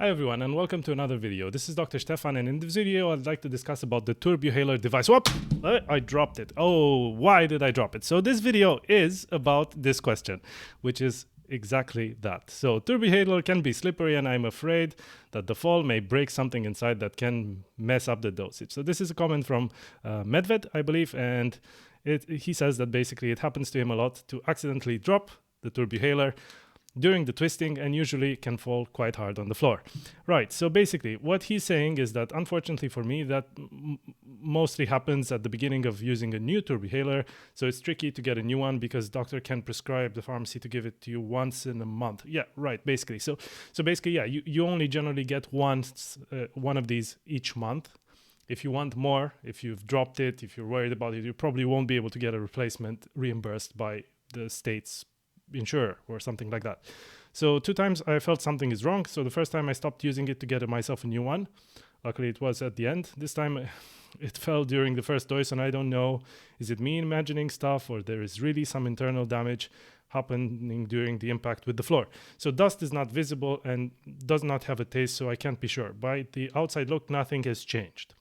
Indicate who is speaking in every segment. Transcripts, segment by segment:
Speaker 1: Hi everyone and welcome to another video. This is Dr. Stefan, and in this video I'd like to discuss about the turbuhaler device. Whoop! I dropped it. Oh, why did I drop it? So this video is about this question, which is exactly that. So turbuhaler can be slippery, and I'm afraid that the fall may break something inside that can mess up the dosage. So this is a comment from Medved, I believe, and he says that basically it happens to him a lot to accidentally drop the turbuhaler during the twisting, and usually can fall quite hard on the floor. Right, so basically what he's saying is that unfortunately for me that mostly happens at the beginning of using a new turbuhaler, so it's tricky to get a new one because doctor can prescribe the pharmacy to give it to you once in a month. Yeah, right, basically. So basically, yeah, you only generally get one of these each month. If you want more, if you've dropped it, if you're worried about it, you probably won't be able to get a replacement reimbursed by the state's insurer or something like that. So 2 times I felt something is wrong. So the first time I stopped using it to get myself a new one. Luckily it was at the end. This time it fell during the first dose, and I don't know, is it me imagining stuff or there is really some internal damage happening during the impact with the floor. So dust is not visible and does not have a taste, so I can't be sure. By the outside look, nothing has changed.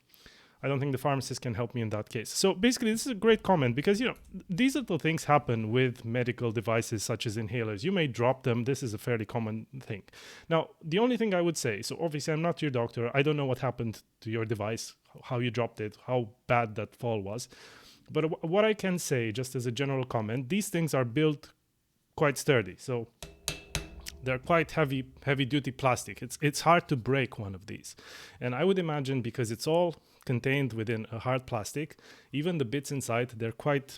Speaker 1: I don't think the pharmacist can help me in that case. So basically, this is a great comment because, you know, these little things happen with medical devices such as inhalers. You may drop them. This is a fairly common thing. Now, the only thing I would say, so obviously I'm not your doctor. I don't know what happened to your device, how you dropped it, how bad that fall was. But what I can say, just as a general comment, these things are built quite sturdy. So they're quite heavy duty plastic. It's hard to break one of these. And I would imagine because it's all contained within a hard plastic, even the bits inside, they're quite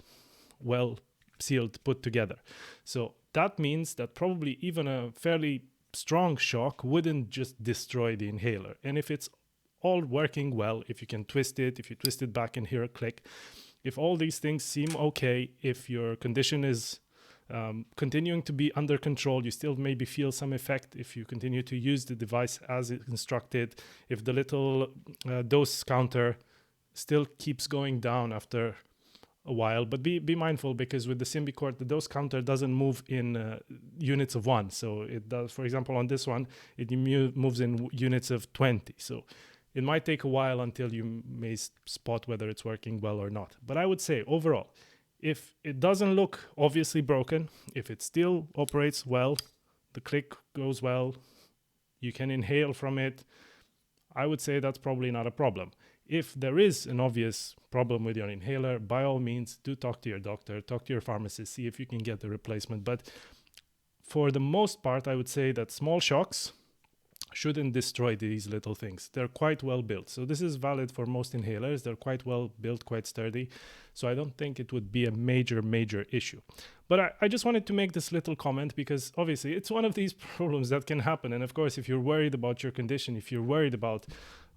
Speaker 1: well sealed, put together. So that means that probably even a fairly strong shock wouldn't just destroy the inhaler. And if it's all working well, if you can twist it, if you twist it back and hear a click, if all these things seem okay, if your condition is continuing to be under control, you still maybe feel some effect if you continue to use the device as instructed, if the little dose counter still keeps going down after a while. But be mindful, because with the Symbicort, the dose counter doesn't move in units of 1. So it does, for example, on this one, it moves in units of 20. So it might take a while until you may spot whether it's working well or not. But I would say overall, if it doesn't look obviously broken, if it still operates well, the click goes well, you can inhale from it, I would say that's probably not a problem. If there is an obvious problem with your inhaler, by all means, do talk to your doctor, talk to your pharmacist, see if you can get the replacement. But for the most part, I would say that small shocks shouldn't destroy these little things. They're quite well built. So this is valid for most inhalers. They're quite well built, quite sturdy. So I don't think it would be a major issue. But I just wanted to make this little comment because obviously it's one of these problems that can happen. And of course, if you're worried about your condition, if you're worried about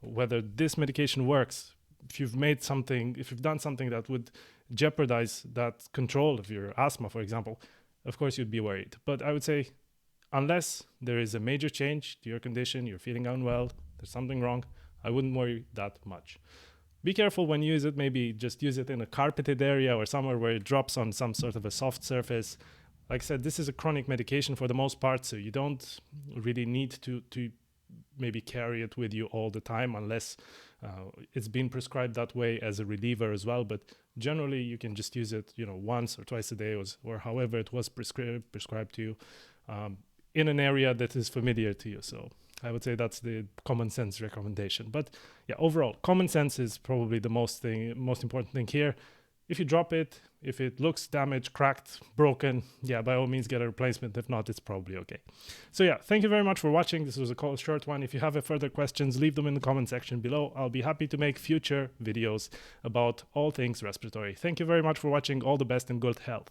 Speaker 1: whether this medication works, if you've done something that would jeopardize that control of your asthma, for example, of course you'd be worried. But I would say, unless there is a major change to your condition, you're feeling unwell, there's something wrong, I wouldn't worry that much. Be careful when you use it. Maybe just use it in a carpeted area or somewhere where it drops on some sort of a soft surface. Like I said, this is a chronic medication for the most part, so you don't really need to maybe carry it with you all the time unless it's been prescribed that way as a reliever as well. But generally, you can just use it, once or twice a day or however it was prescribed to you. In an area that is familiar to you. So I would say that's the common sense recommendation. But yeah, overall, common sense is probably the most important thing here. If you drop it, if it looks damaged, cracked, broken, yeah, by all means get a replacement. If not, it's probably okay. So yeah, thank you very much for watching. This was a short one. If you have further questions, leave them in the comment section below. I'll be happy to make future videos about all things respiratory. Thank you very much for watching. All the best and good health.